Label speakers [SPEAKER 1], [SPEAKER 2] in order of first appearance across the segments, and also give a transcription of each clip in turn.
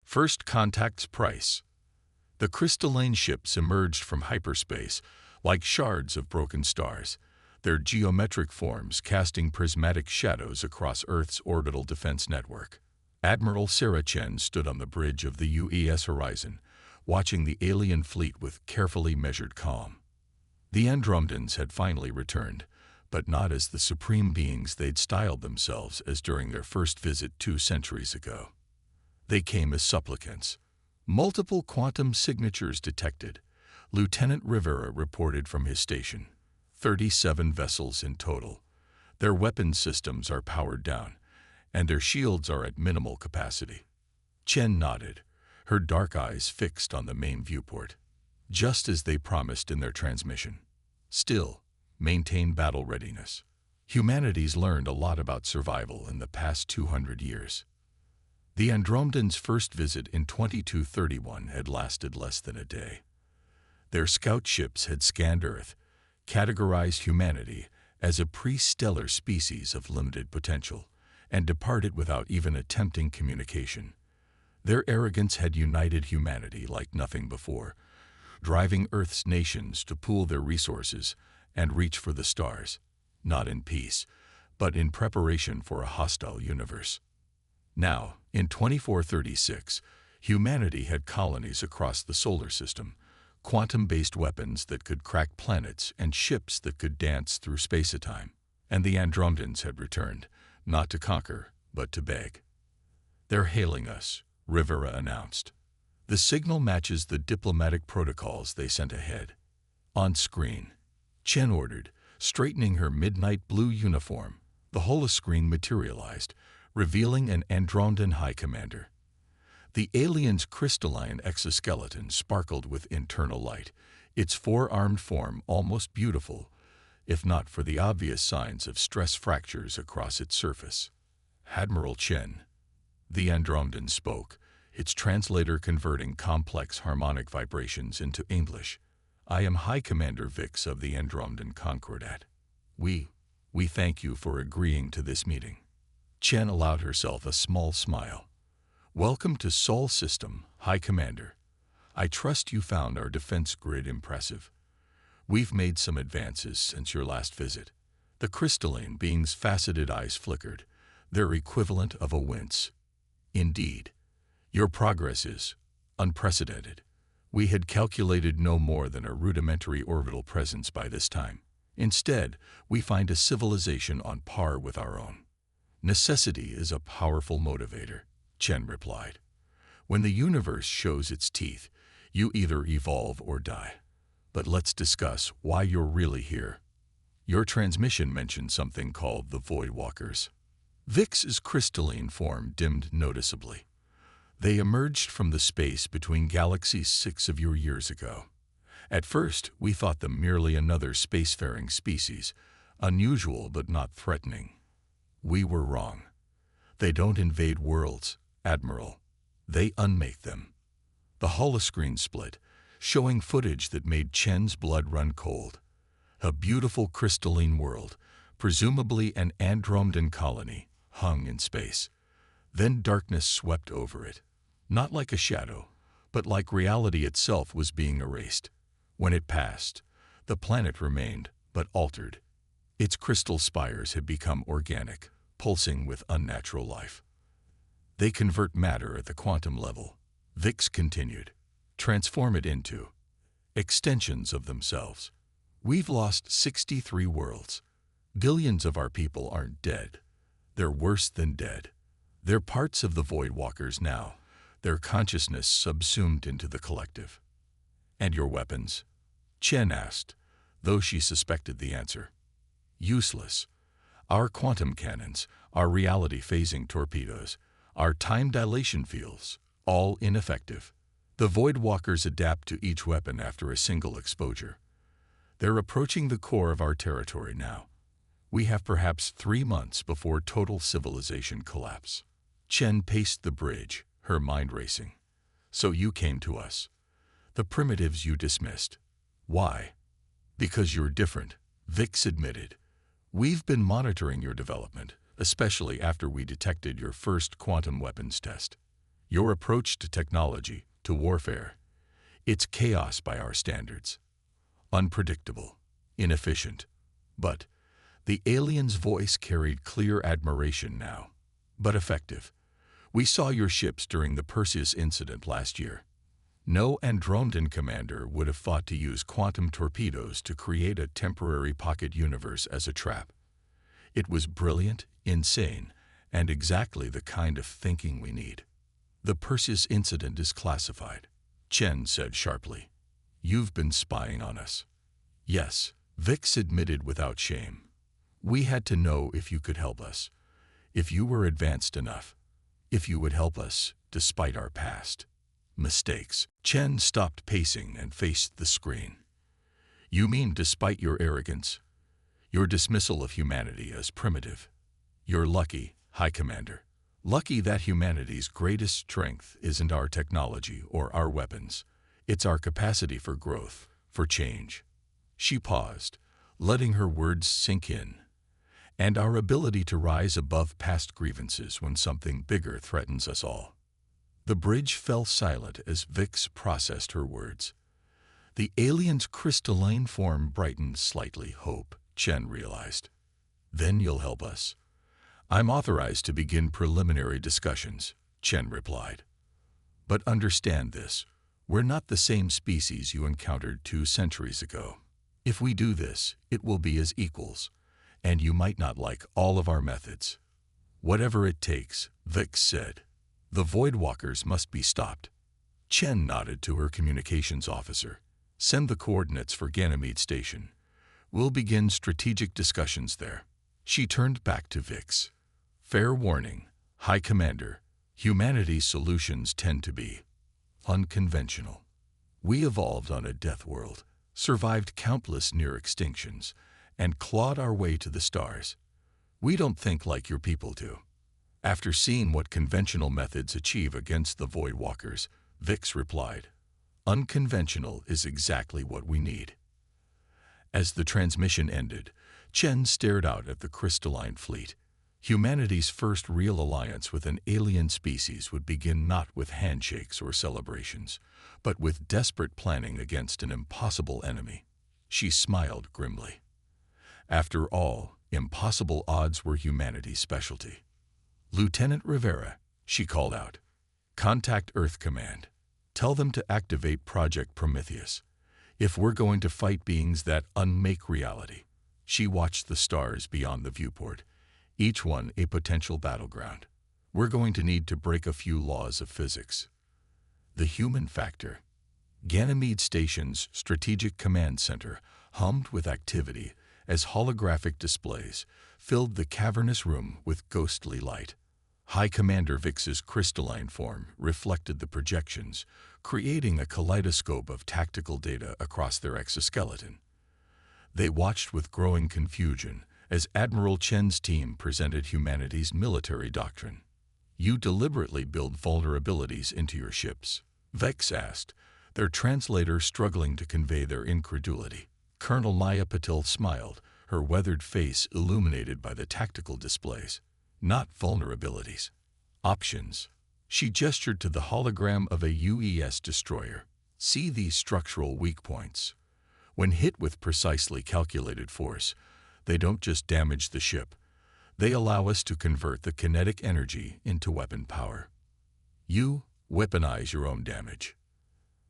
[SPEAKER 1] First Contact's price. The crystalline ships emerged from hyperspace like shards of broken stars, their geometric forms casting prismatic shadows across Earth's orbital defense network. Admiral Sarah Chen stood on the bridge of the UES horizon, watching the alien fleet with carefully measured calm. The Andromedans had finally returned, but not as the supreme beings they'd styled themselves as during their first visit 2 centuries ago. They came as supplicants. Multiple quantum signatures detected, Lieutenant Rivera reported from his station. 37 vessels in total. Their weapon systems are powered down, and their shields are at minimal capacity. Chen nodded, her dark eyes fixed on the main viewport. Just as they promised in their transmission. Still, maintain battle readiness. Humanity's learned a lot about survival in the past 200 years. The Andromedans' first visit in 2231 had lasted less than a day. Their scout ships had scanned Earth, categorized humanity as a pre-stellar species of limited potential, and departed without even attempting communication. Their arrogance had united humanity like nothing before, driving Earth's nations to pool their resources and reach for the stars, not in peace, but in preparation for a hostile universe. Now, in 2436, humanity had colonies across the solar system, quantum-based weapons that could crack planets and ships that could dance through space-time. And the Andromedans had returned, not to conquer, but to beg. "They're hailing us," Rivera announced. "The signal matches the diplomatic protocols they sent ahead." On screen, Chen ordered, straightening her midnight blue uniform. The holoscreen materialized, revealing an Andromedan High Commander. The alien's crystalline exoskeleton sparkled with internal light, its four-armed form almost beautiful, if not for the obvious signs of stress fractures across its surface. "Admiral Chen," the Andromedan spoke, its translator converting complex harmonic vibrations into English. "I am High Commander Vix of the Andromedan Concordat. We thank you for agreeing to this meeting." Chen allowed herself a small smile. "Welcome to Sol System, High Commander. I trust you found our defense grid impressive. We've made some advances since your last visit." The crystalline being's faceted eyes flickered, their equivalent of a wince. "Indeed. Your progress is unprecedented. We had calculated no more than a rudimentary orbital presence by this time. Instead, we find a civilization on par with our own." "Necessity is a powerful motivator," Chen replied. "When the universe shows its teeth, you either evolve or die. But let's discuss why you're really here. Your transmission mentioned something called the Void Walkers." Vix's crystalline form dimmed noticeably. "They emerged from the space between galaxies 6 of your years ago. At first, we thought them merely another spacefaring species, unusual but not threatening. We were wrong. They don't invade worlds, Admiral. They unmake them." The holoscreen split, showing footage that made Chen's blood run cold. A beautiful crystalline world, presumably an Andromedan colony, hung in space. Then darkness swept over it. Not like a shadow, but like reality itself was being erased. When it passed, the planet remained, but altered. Its crystal spires had become organic, pulsing with unnatural life. "They convert matter at the quantum level," Vix continued. "Transform it into extensions of themselves. We've lost 63 worlds. Billions of our people aren't dead. They're worse than dead. They're parts of the Void Walkers now, their consciousness subsumed into the collective." "And your weapons?" Chen asked, though she suspected the answer. "Useless. Our quantum cannons, our reality phasing torpedoes, our time dilation fields, all ineffective. The Void Walkers adapt to each weapon after a single exposure. They're approaching the core of our territory now. We have perhaps 3 months before total civilization collapse." Chen paced the bridge, her mind racing. "So you came to us. The primitives you dismissed. Why?" "Because you're different," Vix admitted. "We've been monitoring your development, especially after we detected your first quantum weapons test. Your approach to technology, to warfare, it's chaos by our standards. Unpredictable, inefficient. But the alien's voice carried clear admiration now. But effective. We saw your ships during the Perseus incident last year. No Andromedan commander would have thought to use quantum torpedoes to create a temporary pocket universe as a trap. It was brilliant, insane, and exactly the kind of thinking we need. The Perseus incident is classified, Chen said sharply. You've been spying on us. Yes, Vix admitted without shame. We had to know if you could help us, if you were advanced enough, if you would help us despite our past mistakes. Chen stopped pacing and faced the screen. You mean despite your arrogance, your dismissal of humanity as primitive? You're lucky, High Commander. Lucky that humanity's greatest strength isn't our technology or our weapons. It's our capacity for growth, for change. She paused, letting her words sink in. And our ability to rise above past grievances when something bigger threatens us all. The bridge fell silent as Vix processed her words. The alien's crystalline form brightened slightly. Hope, Chen realized. Then you'll help us. I'm authorized to begin preliminary discussions, Chen replied. But understand this, we're not the same species you encountered 2 centuries ago. If we do this, it will be as equals, and you might not like all of our methods. Whatever it takes, Vix said. The Voidwalkers must be stopped. Chen nodded to her communications officer. Send the coordinates for Ganymede Station. We'll begin strategic discussions there. She turned back to Vix. Fair warning, High Commander, humanity's solutions tend to be unconventional. We evolved on a death world, survived countless near extinctions, and clawed our way to the stars. We don't think like your people do. After seeing what conventional methods achieve against the Voidwalkers, Vix replied, unconventional is exactly what we need. As the transmission ended, Chen stared out at the crystalline fleet. Humanity's first real alliance with an alien species would begin not with handshakes or celebrations, but with desperate planning against an impossible enemy. She smiled grimly. After all, impossible odds were humanity's specialty. Lieutenant Rivera, she called out. Contact Earth Command. Tell them to activate Project Prometheus. If we're going to fight beings that unmake reality. She watched the stars beyond the viewport, each one a potential battleground. We're going to need to break a few laws of physics. The human factor. Ganymede Station's Strategic Command Center hummed with activity as holographic displays filled the cavernous room with ghostly light. High Commander Vix's crystalline form reflected the projections, creating a kaleidoscope of tactical data across their exoskeleton. They watched with growing confusion as Admiral Chen's team presented humanity's military doctrine. You deliberately build vulnerabilities into your ships, Vex asked, their translator struggling to convey their incredulity. Colonel Maya Patil smiled, her weathered face illuminated by the tactical displays. Not vulnerabilities. Options. She gestured to the hologram of a UES destroyer. See these structural weak points. When hit with precisely calculated force, they don't just damage the ship. They allow us to convert the kinetic energy into weapon power. You weaponize your own damage.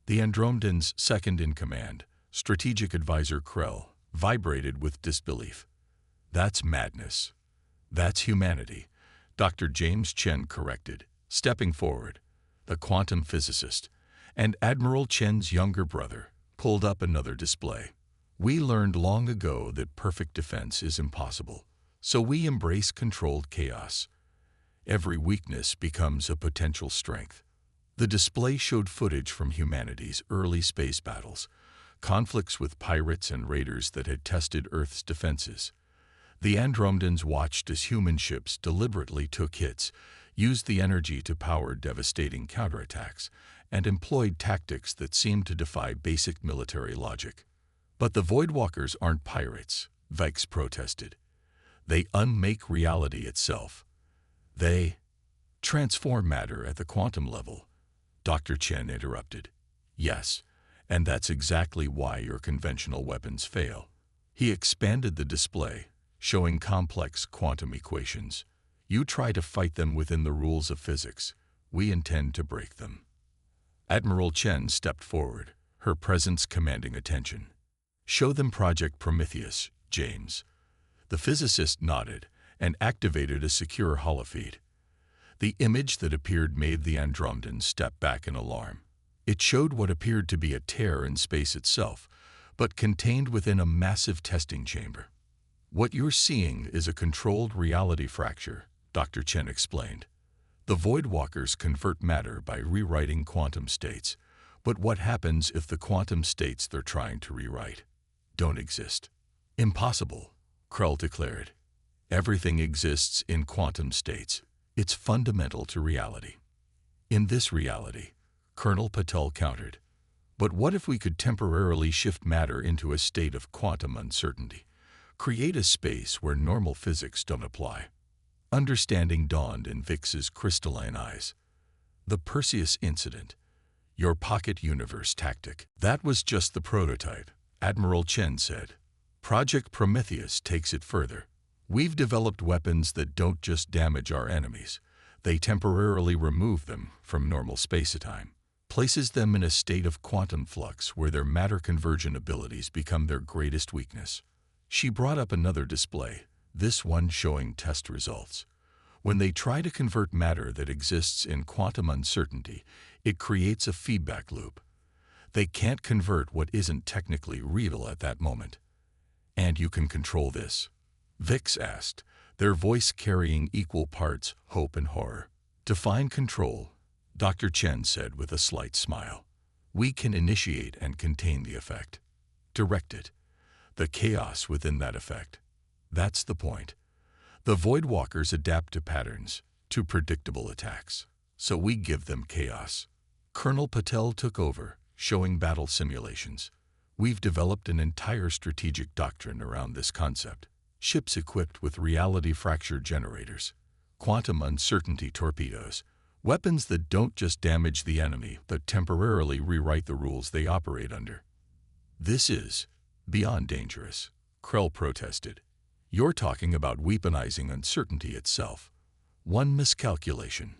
[SPEAKER 1] The Andromedan's second-in-command, strategic advisor Krell, vibrated with disbelief. That's madness. That's humanity, Dr. James Chen corrected, stepping forward. The quantum physicist and Admiral Chen's younger brother pulled up another display. We learned long ago that perfect defense is impossible, so we embrace controlled chaos. Every weakness becomes a potential strength. The display showed footage from humanity's early space battles, conflicts with pirates and raiders that had tested Earth's defenses. The Andromedans watched as human ships deliberately took hits, used the energy to power devastating counterattacks, and employed tactics that seemed to defy basic military logic. But the Voidwalkers aren't pirates, Vex protested. They unmake reality itself. They Transform matter at the quantum level, Dr. Chen interrupted. Yes, and that's exactly why your conventional weapons fail. He expanded the display, showing complex quantum equations. You try to fight them within the rules of physics. We intend to break them. Admiral Chen stepped forward, her presence commanding attention. Show them Project Prometheus, James. The physicist nodded and activated a secure holofeed. The image that appeared made the Andromedans step back in alarm. It showed what appeared to be a tear in space itself, but contained within a massive testing chamber. What you're seeing is a controlled reality fracture, Dr. Chen explained. The Voidwalkers convert matter by rewriting quantum states, but what happens if the quantum states they're trying to rewrite don't exist? Impossible, Krell declared. Everything exists in quantum states. It's fundamental to reality. In this reality, Colonel Patel countered. But what if we could temporarily shift matter into a state of quantum uncertainty? Create a space where normal physics don't apply. Understanding dawned in Vix's crystalline eyes. The Perseus incident, your pocket universe tactic. That was just the prototype, Admiral Chen said. Project Prometheus takes it further. We've developed weapons that don't just damage our enemies. They temporarily remove them from normal space-time, places them in a state of quantum flux where their matter conversion abilities become their greatest weakness. She brought up another display, this one showing test results. When they try to convert matter that exists in quantum uncertainty, it creates a feedback loop. They can't convert what isn't technically real at that moment. And you can control this? Vix asked, their voice carrying equal parts hope and horror. Define control, Dr. Chen said with a slight smile. We can initiate and contain the effect. Direct it. The chaos within that effect. That's the point. The Voidwalkers adapt to patterns, to predictable attacks. So we give them chaos. Colonel Patel took over, showing battle simulations. We've developed an entire strategic doctrine around this concept. Ships equipped with reality fracture generators, quantum uncertainty torpedoes, weapons that don't just damage the enemy but temporarily rewrite the rules they operate under. This is beyond dangerous, Krell protested. You're talking about weaponizing uncertainty itself. One miscalculation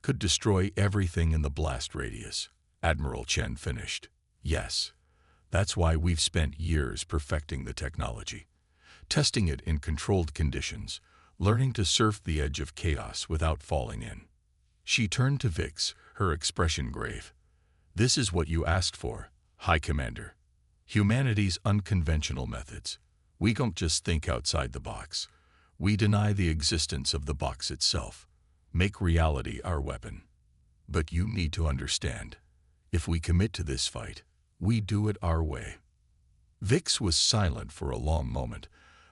[SPEAKER 1] could destroy everything in the blast radius, Admiral Chen finished. Yes, that's why we've spent years perfecting the technology. Testing it in controlled conditions, learning to surf the edge of chaos without falling in. She turned to Vix, her expression grave. This is what you asked for, High Commander. Humanity's unconventional methods. We don't just think outside the box. We deny the existence of the box itself. Make reality our weapon. But you need to understand, if we commit to this fight, we do it our way. Vix was silent for a long moment,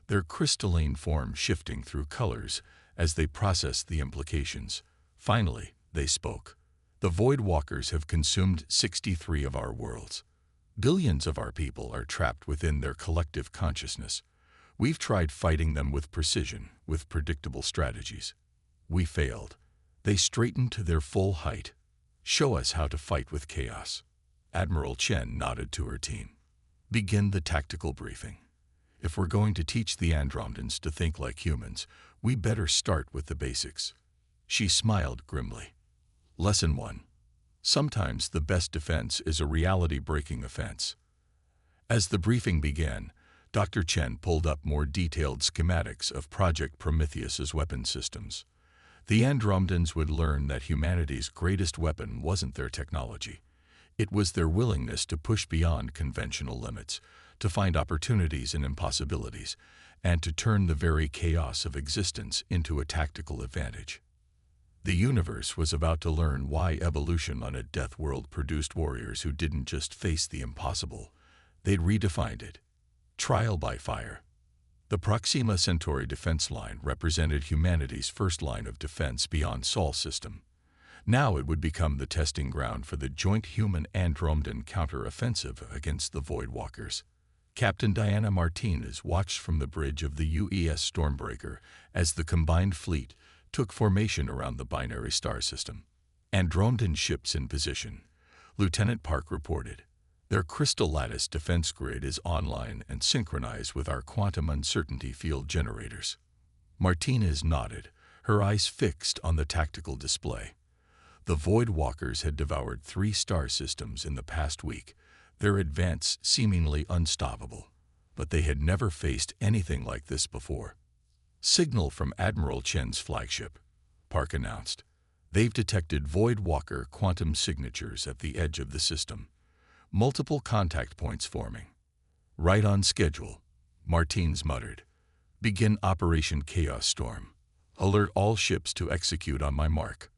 [SPEAKER 1] their crystalline form shifting through colors as they processed the implications. Finally, they spoke. The Voidwalkers have consumed 63 of our worlds. Billions of our people are trapped within their collective consciousness. We've tried fighting them with precision, with predictable strategies. We failed. They straightened to their full height. Show us how to fight with chaos. Admiral Chen nodded to her team. Begin the tactical briefing. If we're going to teach the Andromedans to think like humans, we better start with the basics. She smiled grimly. Lesson 1. Sometimes the best defense is a reality-breaking offense. As the briefing began, Dr. Chen pulled up more detailed schematics of Project Prometheus's weapon systems. The Andromedans would learn that humanity's greatest weapon wasn't their technology. It was their willingness to push beyond conventional limits, to find opportunities and impossibilities, and to turn the very chaos of existence into a tactical advantage. The universe was about to learn why evolution on a death world produced warriors who didn't just face the impossible, they'd redefined it. Trial by fire. The Proxima Centauri defense line represented humanity's first line of defense beyond Sol system. Now it would become the testing ground for the joint human-Andromedan counter-offensive against the Voidwalkers. Captain Diana Martinez watched from the bridge of the UES Stormbreaker as the combined fleet, took formation around the binary star system. Andromedan ships in position, Lieutenant Park reported. Their crystal lattice defense grid is online and synchronized with our quantum uncertainty field generators. Martinez nodded, her eyes fixed on the tactical display. The Void Walkers had devoured 3 star systems in the past week, their advance seemingly unstoppable. But they had never faced anything like this before. Signal from Admiral Chen's flagship, Park announced. They've detected Void Walker quantum signatures at the edge of the system. Multiple contact points forming. Right on schedule, Martinez muttered. Begin Operation Chaos Storm. Alert all ships to execute on my mark.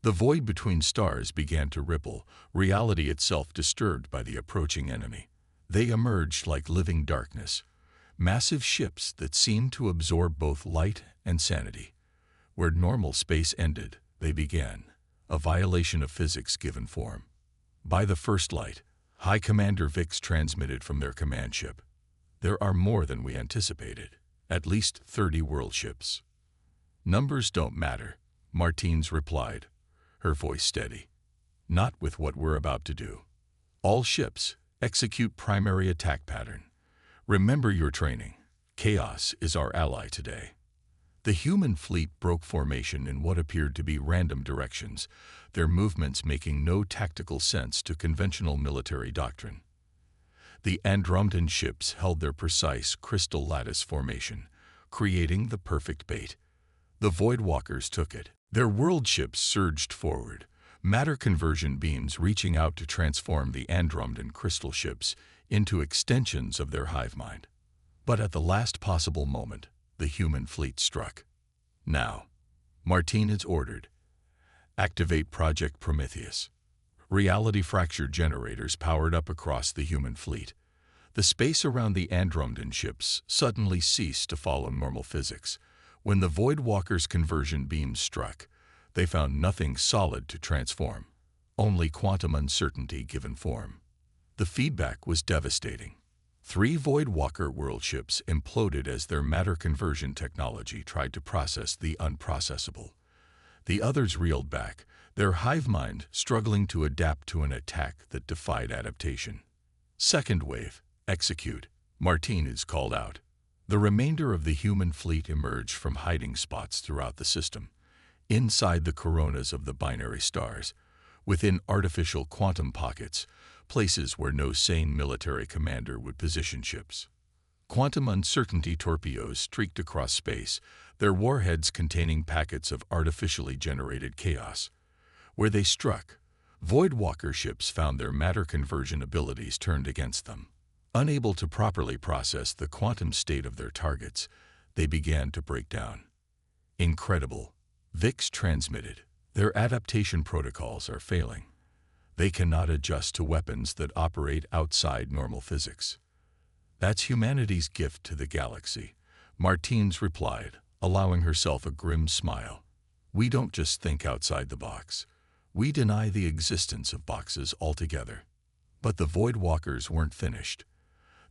[SPEAKER 1] The void between stars began to ripple, reality itself disturbed by the approaching enemy. They emerged like living darkness, massive ships that seemed to absorb both light and sanity. Where normal space ended, they began, a violation of physics given form. By the first light, High Commander Vix transmitted from their command ship. There are more than we anticipated, at least 30 world ships. Numbers don't matter, Martinez replied, her voice steady. Not with what we're about to do. All ships, execute primary attack pattern. Remember your training. Chaos is our ally today. The human fleet broke formation in what appeared to be random directions, their movements making no tactical sense to conventional military doctrine. The Andromedan ships held their precise crystal lattice formation, creating the perfect bait. The Void Walkers took it. Their world ships surged forward, matter conversion beams reaching out to transform the Andromedan crystal ships into extensions of their hive mind. But at the last possible moment, the human fleet struck. Now, Martinez ordered, activate Project Prometheus. Reality fracture generators powered up across the human fleet. The space around the Andromedan ships suddenly ceased to follow normal physics. When the Void Walkers' conversion beams struck, they found nothing solid to transform, only quantum uncertainty given form. The feedback was devastating. 3 Void Walker world ships imploded as their matter conversion technology tried to process the unprocessable. The others reeled back, their hive mind struggling to adapt to an attack that defied adaptation. Second wave, execute, Martinez called out. The remainder of the human fleet emerged from hiding spots throughout the system, inside the coronas of the binary stars, within artificial quantum pockets, places where no sane military commander would position ships. Quantum uncertainty torpedoes streaked across space, their warheads containing packets of artificially generated chaos. Where they struck, Void Walker ships found their matter conversion abilities turned against them. Unable to properly process the quantum state of their targets, they began to break down. Incredible, Vix transmitted. Their adaptation protocols are failing. They cannot adjust to weapons that operate outside normal physics. That's humanity's gift to the galaxy, Martinez replied, allowing herself a grim smile. We don't just think outside the box. We deny the existence of boxes altogether. But the Void Walkers weren't finished.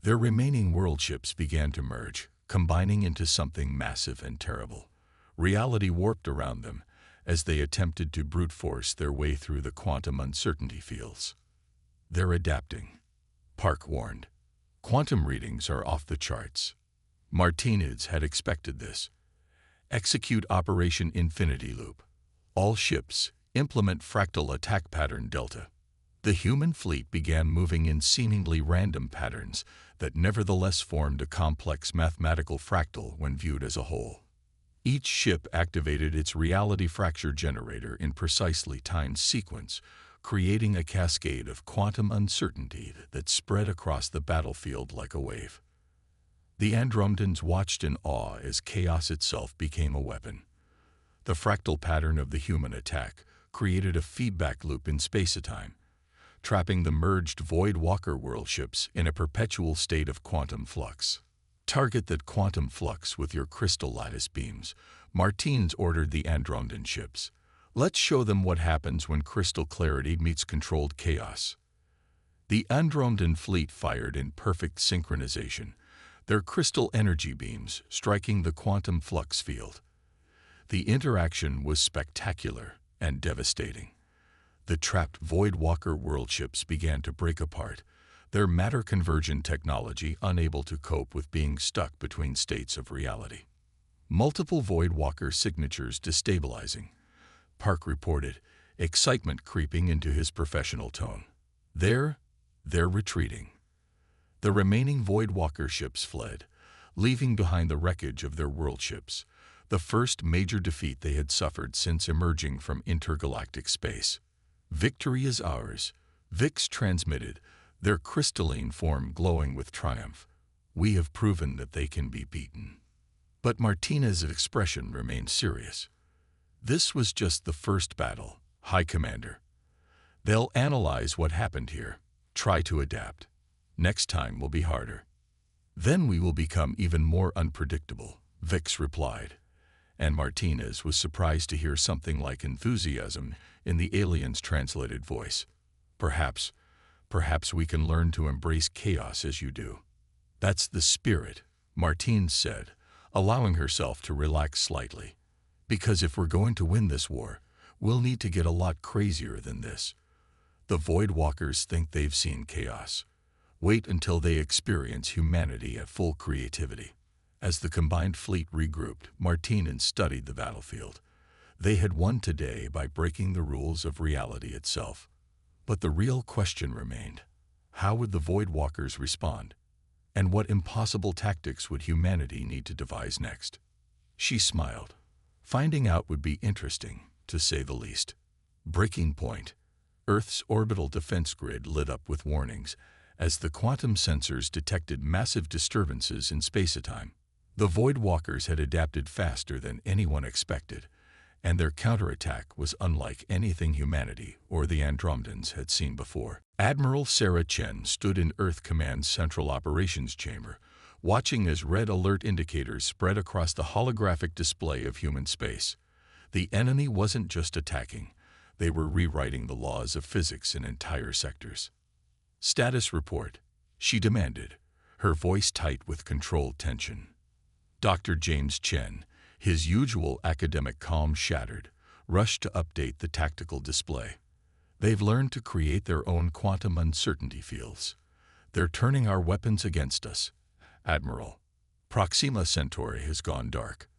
[SPEAKER 1] Their remaining world ships began to merge, combining into something massive and terrible. Reality warped around them as they attempted to brute force their way through the quantum uncertainty fields. They're adapting, Park warned. Quantum readings are off the charts. Martinez had expected this. Execute Operation Infinity Loop. All ships, implement fractal attack pattern Delta. The human fleet began moving in seemingly random patterns that nevertheless formed a complex mathematical fractal when viewed as a whole. Each ship activated its reality fracture generator in precisely timed sequence, creating a cascade of quantum uncertainty that spread across the battlefield like a wave. The Andromedans watched in awe as chaos itself became a weapon. The fractal pattern of the human attack created a feedback loop in space-time, trapping the merged Void Walker world ships in a perpetual state of quantum flux. Target that quantum flux with your crystal lattice beams, Martinez ordered the Andromedan ships. Let's show them what happens when crystal clarity meets controlled chaos. The Andromedan fleet fired in perfect synchronization, their crystal energy beams striking the quantum flux field. The interaction was spectacular and devastating. The trapped Void Walker worldships began to break apart, their matter-convergent technology unable to cope with being stuck between states of reality. Multiple Void Walker signatures destabilizing, Park reported, excitement creeping into his professional tone. They're retreating. The remaining Void Walker ships fled, leaving behind the wreckage of their worldships, the first major defeat they had suffered since emerging from intergalactic space. "Victory is ours," VIX transmitted, their crystalline form glowing with triumph. "We have proven that they can be beaten." But Martinez's expression remained serious. "This was just the first battle, High Commander. They'll analyze what happened here, try to adapt. Next time will be harder. Then we will become even more unpredictable," VIX replied. And Martinez was surprised to hear something like enthusiasm in the alien's translated voice. Perhaps we can learn to embrace chaos as you do." "That's the spirit," Martinez said, allowing herself to relax slightly. "Because if we're going to win this war, we'll need to get a lot crazier than this. The Void Walkers think they've seen chaos. Wait until they experience humanity at full creativity." As the combined fleet regrouped, Martinez studied the battlefield. They had won today by breaking the rules of reality itself. But the real question remained: how would the Void Walkers respond? And what impossible tactics would humanity need to devise next? She smiled. Finding out would be interesting, to say the least. Breaking point. Earth's orbital defense grid lit up with warnings as the quantum sensors detected massive disturbances in space-time. The Void Walkers had adapted faster than anyone expected, and their counterattack was unlike anything humanity or the Andromedans had seen before. Admiral Sarah Chen stood in Earth Command's Central Operations Chamber, watching as red alert indicators spread across the holographic display of human space. The enemy wasn't just attacking, they were rewriting the laws of physics in entire sectors. "Status report," she demanded, her voice tight with controlled tension. Dr. James Chen, his usual academic calm shattered, rushed to update the tactical display. "They've learned to create their own quantum uncertainty fields. They're turning our weapons against us, Admiral. Proxima Centauri has gone dark.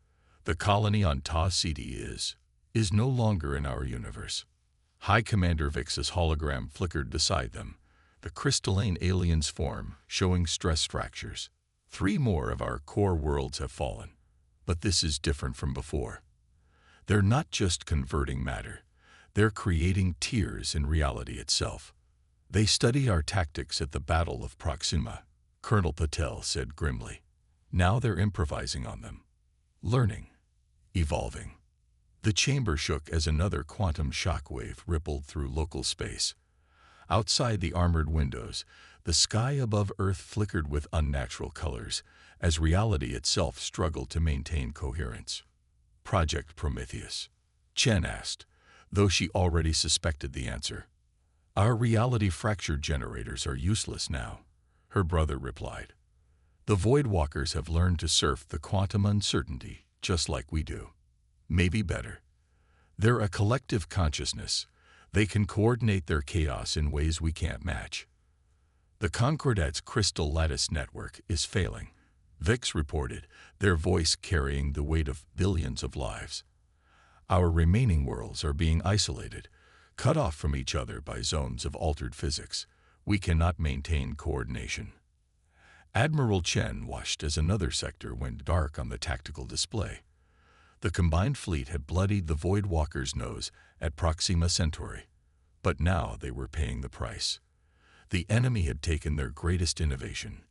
[SPEAKER 1] The colony on Ta Ceti is no longer in our universe." High Commander VIX's hologram flickered beside them, the crystalline alien's form showing stress fractures. 3 more of our core worlds have fallen. But this is different from before. They're not just converting matter. They're creating tears in reality itself. They studied our tactics at the Battle of Proxima, Colonel Patel said grimly. Now they're improvising on them. Learning. Evolving. The chamber shook as another quantum shockwave rippled through local space. Outside the armored windows, the sky above Earth flickered with unnatural colors as reality itself struggled to maintain coherence. "Project Prometheus?" Chen asked, though she already suspected the answer. "Our reality fracture generators are useless now," her brother replied. "The Void Walkers have learned to surf the quantum uncertainty just like we do. Maybe better. They're a collective consciousness. They can coordinate their chaos in ways we can't match. The Concordat's crystal lattice network is failing," VIX reported, their voice carrying the weight of billions of lives. "Our remaining worlds are being isolated, cut off from each other by zones of altered physics. We cannot maintain coordination." Admiral Chen watched as another sector went dark on the tactical display. The combined fleet had bloodied the Void Walker's nose at Proxima Centauri, but now they were paying the price. The enemy had taken their greatest innovation,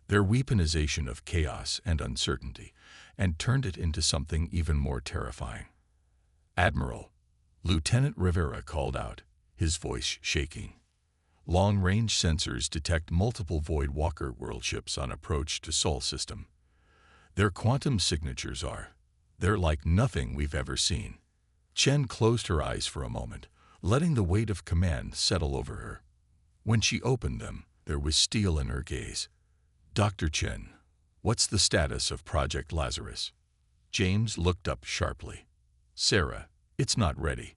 [SPEAKER 1] their weaponization of chaos and uncertainty, and turned it into something even more terrifying. "Admiral," Lieutenant Rivera called out, his voice shaking. "Long-range sensors detect multiple Void Walker worldships on approach to Sol system. Their quantum signatures they're like nothing we've ever seen." Chen closed her eyes for a moment, letting the weight of command settle over her. When she opened them, there was steel in her gaze. "Dr. Chen, what's the status of Project Lazarus?" James looked up sharply. Sarah, it's not ready.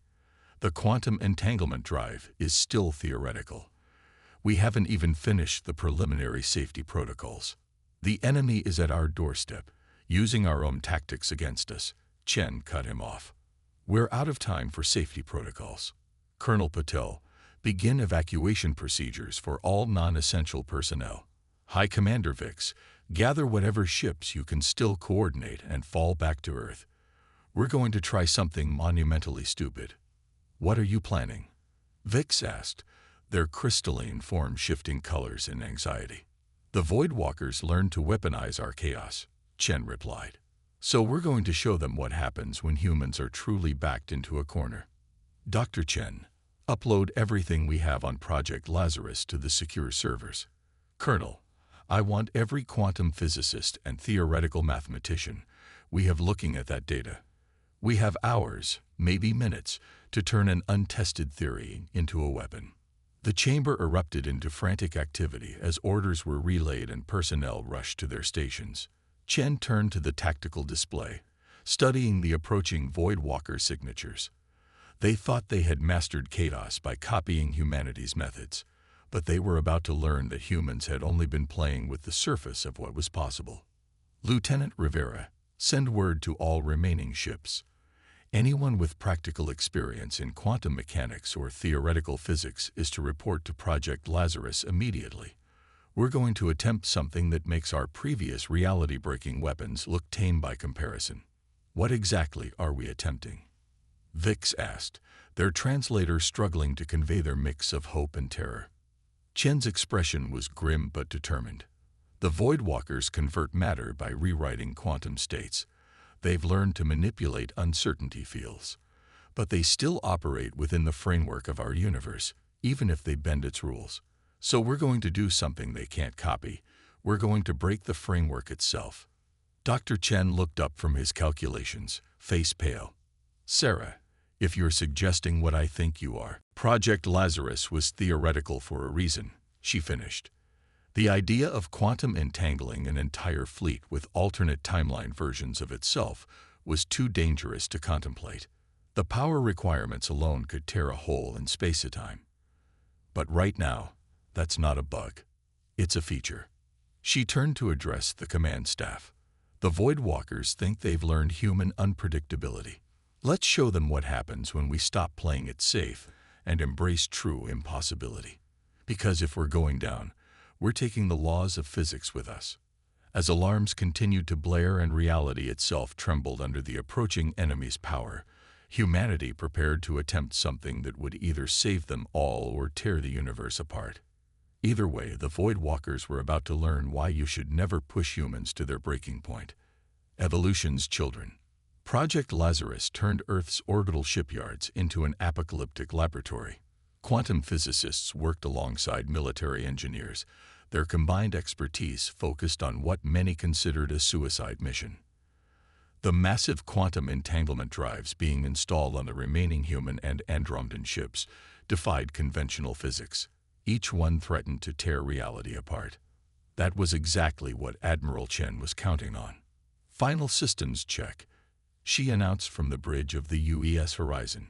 [SPEAKER 1] The quantum entanglement drive is still theoretical. We haven't even finished the preliminary safety protocols. The enemy is at our doorstep, using our own tactics against us. Chen cut him off. We're out of time for safety protocols. Colonel Patel, begin evacuation procedures for all non-essential personnel. High Commander Vix, gather whatever ships you can still coordinate and fall back to Earth. We're going to try something monumentally stupid. What are you planning? Vix asked, their crystalline form shifting colors in anxiety. The Voidwalkers learned to weaponize our chaos, Chen replied. So we're going to show them what happens when humans are truly backed into a corner. Dr. Chen, upload everything we have on Project Lazarus to the secure servers. Colonel, I want every quantum physicist and theoretical mathematician we have looking at that data. We have hours, maybe minutes, to turn an untested theory into a weapon. The chamber erupted into frantic activity as orders were relayed and personnel rushed to their stations. Chen turned to the tactical display, studying the approaching Voidwalker signatures. They thought they had mastered chaos by copying humanity's methods, but they were about to learn that humans had only been playing with the surface of what was possible. Lieutenant Rivera, send word to all remaining ships. Anyone with practical experience in quantum mechanics or theoretical physics is to report to Project Lazarus immediately. We're going to attempt something that makes our previous reality-breaking weapons look tame by comparison. What exactly are we attempting? Vix asked, their translator struggling to convey their mix of hope and terror. Chen's expression was grim but determined. The Voidwalkers convert matter by rewriting quantum states. They've learned to manipulate uncertainty fields. But they still operate within the framework of our universe, even if they bend its rules. So we're going to do something they can't copy. We're going to break the framework itself. Dr. Chen looked up from his calculations, face pale. Sarah, if you're suggesting what I think you are, Project Lazarus was theoretical for a reason, she finished. The idea of quantum entangling an entire fleet with alternate timeline versions of itself was too dangerous to contemplate. The power requirements alone could tear a hole in space-time. But right now, that's not a bug. It's a feature. She turned to address the command staff. The Voidwalkers think they've learned human unpredictability. Let's show them what happens when we stop playing it safe and embrace true impossibility. Because if we're going down, we're taking the laws of physics with us. As alarms continued to blare and reality itself trembled under the approaching enemy's power, humanity prepared to attempt something that would either save them all or tear the universe apart. Either way, the Voidwalkers were about to learn why you should never push humans to their breaking point. Evolution's children. Project Lazarus turned Earth's orbital shipyards into an apocalyptic laboratory. Quantum physicists worked alongside military engineers, their combined expertise focused on what many considered a suicide mission. The massive quantum entanglement drives being installed on the remaining human and Andromedan ships defied conventional physics. Each one threatened to tear reality apart. That was exactly what Admiral Chen was counting on. Final systems check, she announced from the bridge of the UES Horizon.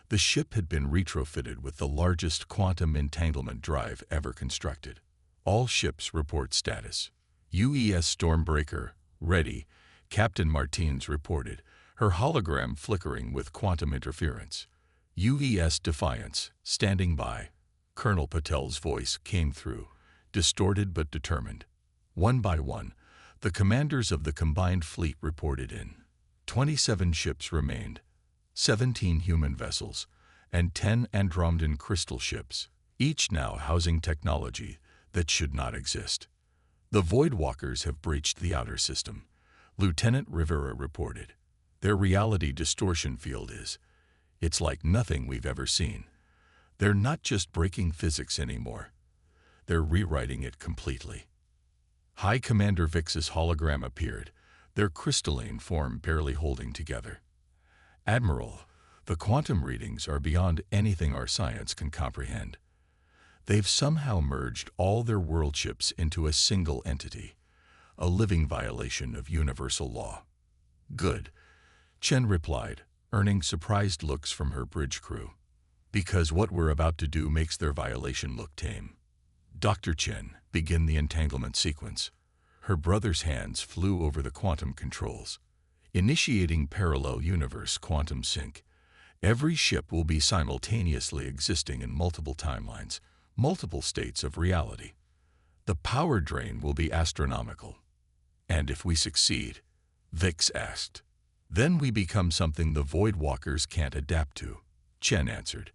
[SPEAKER 1] The ship had been retrofitted with the largest quantum entanglement drive ever constructed. All ships report status. UES Stormbreaker, ready, Captain Martins reported, her hologram flickering with quantum interference. UES Defiance, standing by. Colonel Patel's voice came through, distorted but determined. One by one, the commanders of the combined fleet reported in. 27 ships remained, 17 human vessels, and 10 Andromedan crystal ships, each now housing technology that should not exist. The Voidwalkers have breached the outer system, Lieutenant Rivera reported. Their reality distortion field it's like nothing we've ever seen. They're not just breaking physics anymore. They're rewriting it completely. High Commander Vix's hologram appeared, their crystalline form barely holding together. Admiral, the quantum readings are beyond anything our science can comprehend. They've somehow merged all their world ships into a single entity, a living violation of universal law. Good, Chen replied, earning surprised looks from her bridge crew. Because what we're about to do makes their violation look tame. Dr. Chen, begin the entanglement sequence. Her brother's hands flew over the quantum controls. Initiating parallel universe quantum sync. Every ship will be simultaneously existing in multiple timelines, multiple states of reality. The power drain will be astronomical. And if we succeed, Vix asked, then we become something the Void Walkers can't adapt to. Chen answered,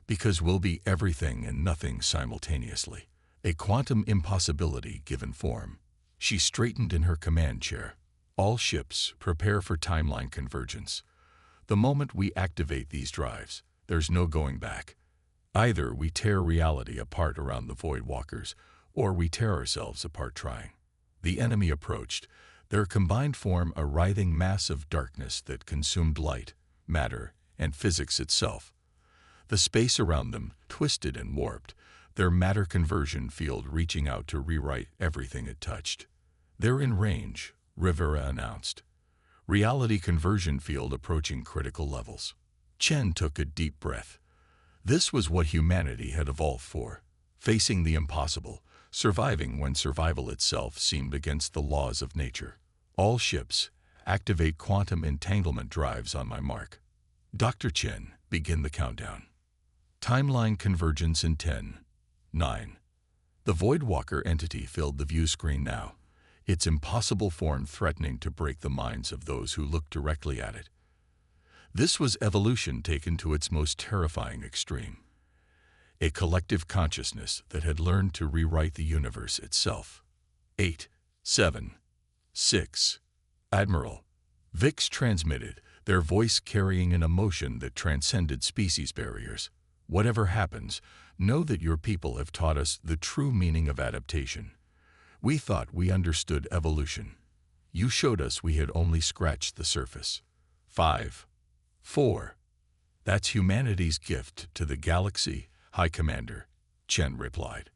[SPEAKER 1] because we'll be everything and nothing simultaneously. A quantum impossibility given form. She straightened in her command chair. All ships prepare for timeline convergence. The moment we activate these drives, there's no going back. Either we tear reality apart around the Void Walkers, or we tear ourselves apart trying. The enemy approached, their combined form a writhing mass of darkness that consumed light, matter, and physics itself. The space around them twisted and warped, their matter conversion field reaching out to rewrite everything it touched. They're in range, Rivera announced. Reality conversion field approaching critical levels. Chen took a deep breath. This was what humanity had evolved for, facing the impossible, surviving when survival itself seemed against the laws of nature. All ships, activate quantum entanglement drives on my mark. Dr. Chen, begin the countdown. Timeline convergence in 10, 9. The Void Walker entity filled the view screen now, its impossible form threatening to break the minds of those who looked directly at it. This was evolution taken to its most terrifying extreme. A collective consciousness that had learned to rewrite the universe itself. 8, 7, 6. Admiral. Vix transmitted, their voice carrying an emotion that transcended species barriers. Whatever happens, know that your people have taught us the true meaning of adaptation. We thought we understood evolution. You showed us we had only scratched the surface. 5, 4. That's humanity's gift to the galaxy, High Commander, Chen replied.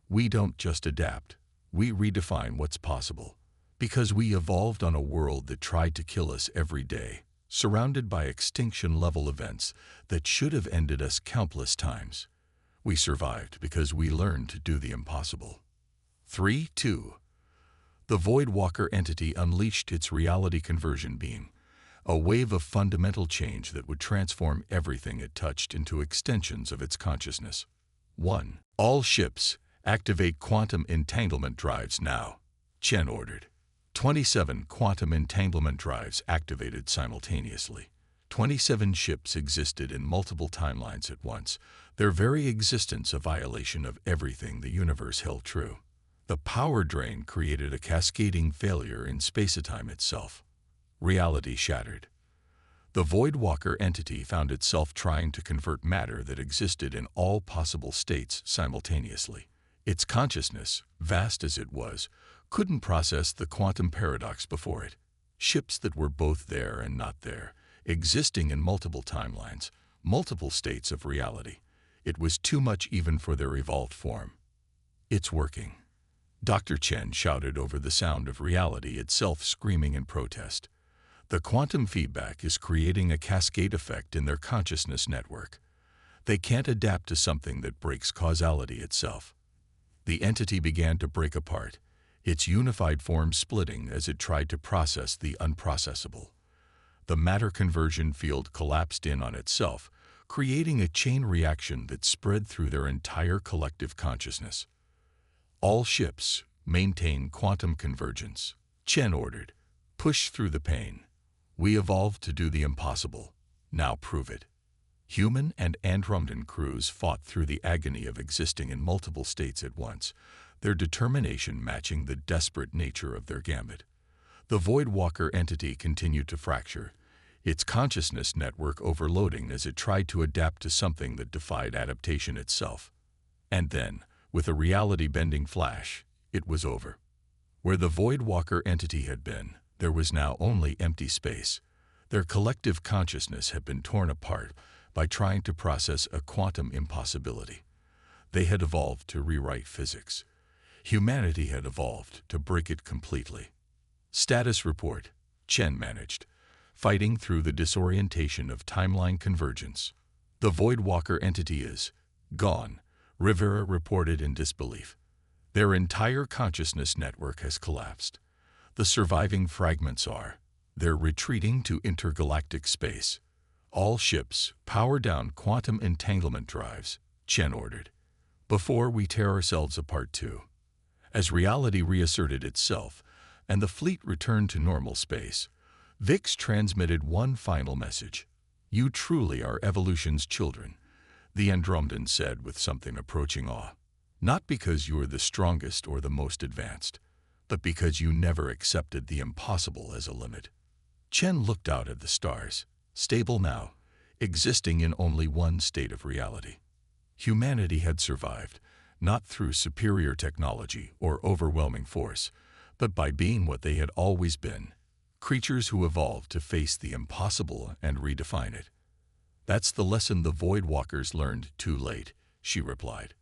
[SPEAKER 1] We don't just adapt, we redefine what's possible. Because we evolved on a world that tried to kill us every day, surrounded by extinction-level events that should have ended us countless times. We survived because we learned to do the impossible. 3, 2. The Void Walker entity unleashed its reality conversion beam, a wave of fundamental change that would transform everything it touched into extensions of its consciousness. 1. All ships, activate quantum entanglement drives now, Chen ordered. 27 quantum entanglement drives activated simultaneously. 27 ships existed in multiple timelines at once, their very existence a violation of everything the universe held true. The power drain created a cascading failure in space-time itself. Reality shattered. The Void Walker entity found itself trying to convert matter that existed in all possible states simultaneously. Its consciousness, vast as it was, couldn't process the quantum paradox before it. Ships that were both there and not there, existing in multiple timelines, multiple states of reality. It was too much even for their evolved form. It's working. Dr. Chen shouted over the sound of reality itself screaming in protest. The quantum feedback is creating a cascade effect in their consciousness network. They can't adapt to something that breaks causality itself. The entity began to break apart, its unified form splitting as it tried to process the unprocessable. The matter conversion field collapsed in on itself, creating a chain reaction that spread through their entire collective consciousness. All ships, maintain quantum convergence, Chen ordered. Push through the pain. We evolved to do the impossible. Now prove it. Human and Andromedan crews fought through the agony of existing in multiple states at once, their determination matching the desperate nature of their gambit. The Void Walker entity continued to fracture, its consciousness network overloading as it tried to adapt to something that defied adaptation itself. And then, with a reality-bending flash, it was over. Where the Void Walker entity had been, there was now only empty space. Their collective consciousness had been torn apart by trying to process a quantum impossibility. They had evolved to rewrite physics. Humanity had evolved to break it completely. Status report, Chen managed. fighting through the disorientation of timeline convergence. The Voidwalker entity is gone, Rivera reported in disbelief. Their entire consciousness network has collapsed. The surviving fragments are. They're retreating to intergalactic space. All ships, power down quantum entanglement drives, Chen ordered. Before we tear ourselves apart too. As reality reasserted itself and the fleet returned to normal space, Vix transmitted one final message. You truly are evolution's children, the Andromedan said with something approaching awe. Not because you are the strongest or the most advanced, but because you never accepted the impossible as a limit. Chen looked out at the stars, stable now, existing in only one state of reality. Humanity had survived, not through superior technology or overwhelming force, but by being what they had always been, creatures who evolved to face the impossible and redefine it. That's the lesson the Voidwalkers learned too late, she replied.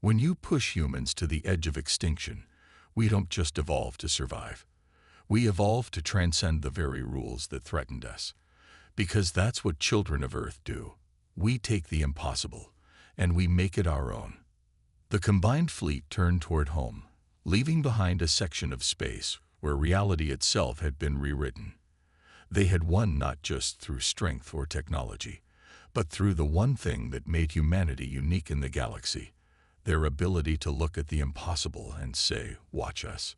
[SPEAKER 1] When you push humans to the edge of extinction, we don't just evolve to survive. We evolve to transcend the very rules that threatened us. Because that's what children of Earth do. We take the impossible, and we make it our own. The combined fleet turned toward home, leaving behind a section of space where reality itself had been rewritten. They had won not just through strength or technology, but through the one thing that made humanity unique in the galaxy, their ability to look at the impossible and say, "Watch us."